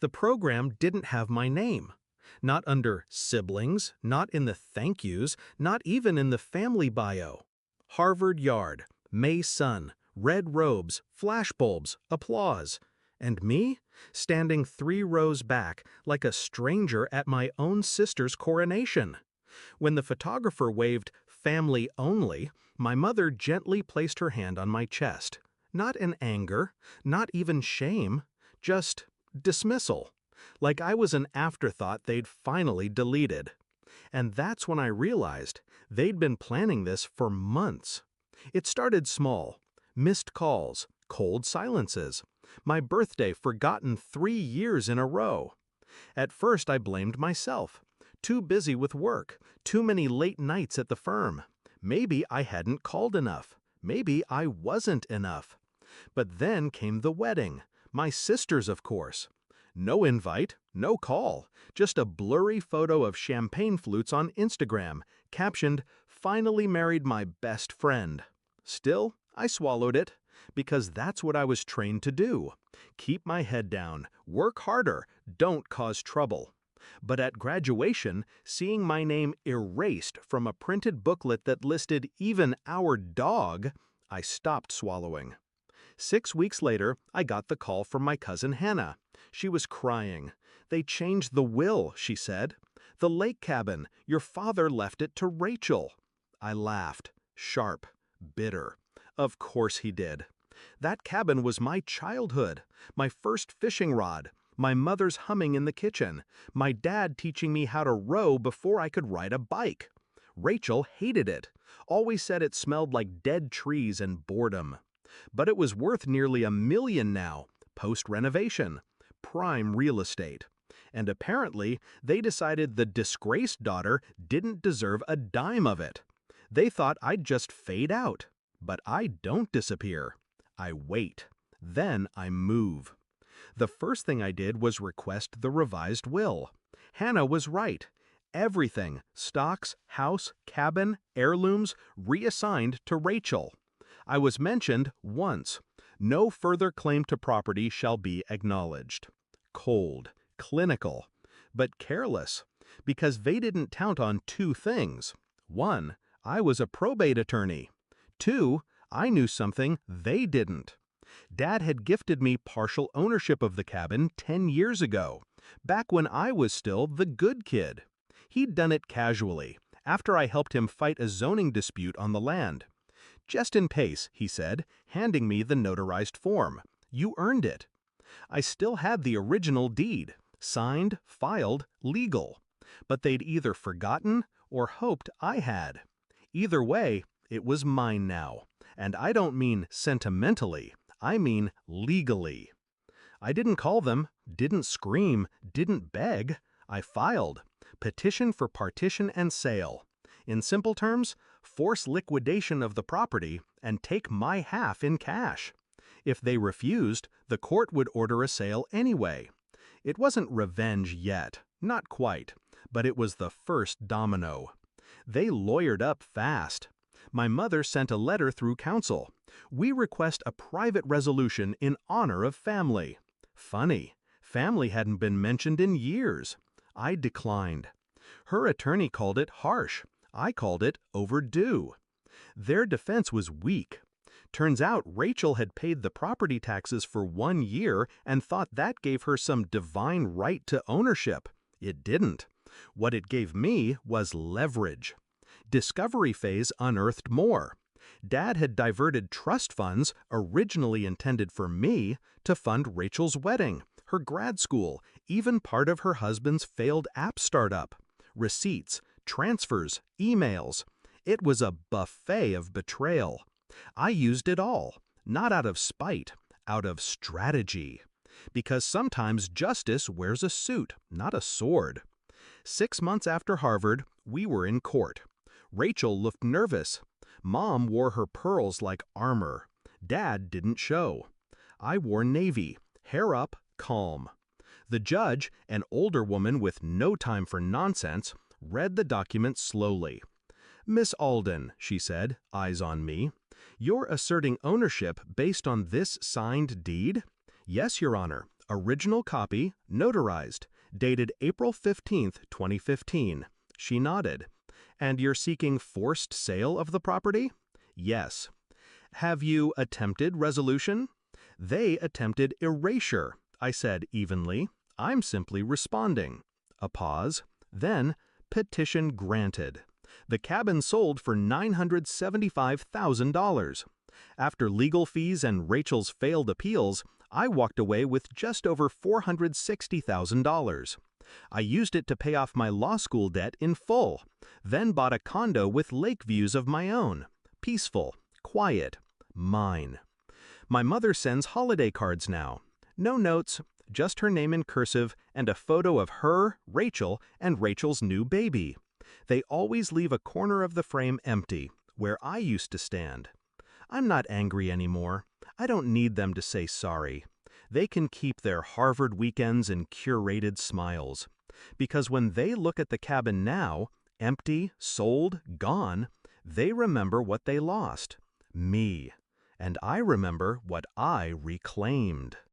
The program didn't have my name. Not under siblings, not in the thank yous, not even in the family bio. Harvard Yard, May sun, red robes, flashbulbs, applause. And me, standing 3 rows back like a stranger at my own sister's coronation. When the photographer waved "family only," my mother gently placed her hand on my chest. Not in anger, not even shame, just dismissal. Like I was an afterthought they'd finally deleted. And that's when I realized they'd been planning this for months. It started small. Missed calls, cold silences. My birthday forgotten 3 years in a row. At first I blamed myself. Too busy with work, too many late nights at the firm. Maybe I hadn't called enough. Maybe I wasn't enough. But then came the wedding. My sister's, of course. No invite, no call, just a blurry photo of champagne flutes on Instagram, captioned, "Finally married my best friend." Still, I swallowed it, because that's what I was trained to do. Keep my head down, work harder, don't cause trouble. But at graduation, seeing my name erased from a printed booklet that listed even our dog, I stopped swallowing. 6 weeks later, I got the call from my cousin Hannah. She was crying. "They changed the will," she said. "The lake cabin, your father left it to Rachel." I laughed, sharp, bitter. Of course he did. That cabin was my childhood, my first fishing rod, my mother's humming in the kitchen, my dad teaching me how to row before I could ride a bike. Rachel hated it, always said it smelled like dead trees and boredom. But it was worth nearly $1 million now, post-renovation, prime real estate. And apparently, they decided the disgraced daughter didn't deserve a dime of it. They thought I'd just fade out. But I don't disappear. I wait. Then I move. The first thing I did was request the revised will. Hannah was right. Everything, stocks, house, cabin, heirlooms, reassigned to Rachel. I was mentioned once. No further claim to property shall be acknowledged. Cold, clinical, but careless, because they didn't count on 2 things. 1, I was a probate attorney. 2, I knew something they didn't. Dad had gifted me partial ownership of the cabin 10 years ago, back when I was still the good kid. He'd done it casually, after I helped him fight a zoning dispute on the land. "Just in case," he said, handing me the notarized form. "You earned it." I still had the original deed, signed, filed, legal. But they'd either forgotten or hoped I had. Either way, it was mine now. And I don't mean sentimentally, I mean legally. I didn't call them, didn't scream, didn't beg. I filed. Petition for partition and sale. In simple terms, force liquidation of the property and take my half in cash. If they refused, the court would order a sale anyway. It wasn't revenge yet, not quite, but it was the first domino. They lawyered up fast. My mother sent a letter through counsel. "We request a private resolution in honor of family." Funny, family hadn't been mentioned in years. I declined. Her attorney called it harsh. I called it overdue. Their defense was weak. Turns out Rachel had paid the property taxes for 1 year and thought that gave her some divine right to ownership. It didn't. What it gave me was leverage. Discovery phase unearthed more. Dad had diverted trust funds, originally intended for me, to fund Rachel's wedding, her grad school, even part of her husband's failed app startup. Receipts, transfers, emails. It was a buffet of betrayal. I used it all, not out of spite, out of strategy. Because sometimes justice wears a suit, not a sword. 6 months after Harvard, we were in court. Rachel looked nervous. Mom wore her pearls like armor. Dad didn't show. I wore navy, hair up, calm. The judge, an older woman with no time for nonsense, read the document slowly. "Miss Alden," she said, eyes on me, "you're asserting ownership based on this signed deed?" "Yes, Your Honor. Original copy, notarized, dated April 15th, 2015. She nodded. And you're seeking forced sale of the property? Yes. Have you attempted resolution? They attempted erasure, I said evenly. I'm simply responding. A pause. Then, petition granted. The cabin sold for $975,000. After legal fees and Rachel's failed appeals, I walked away with just over $460,000. I used it to pay off my law school debt in full, then bought a condo with lake views of my own. Peaceful, quiet, mine. My mother sends holiday cards now. No notes, just her name in cursive and a photo of her, Rachel, and Rachel's new baby. They always leave a corner of the frame empty, where I used to stand. I'm not angry anymore. I don't need them to say sorry. They can keep their Harvard weekends and curated smiles. Because when they look at the cabin now, empty, sold, gone, they remember what they lost. Me. And I remember what I reclaimed.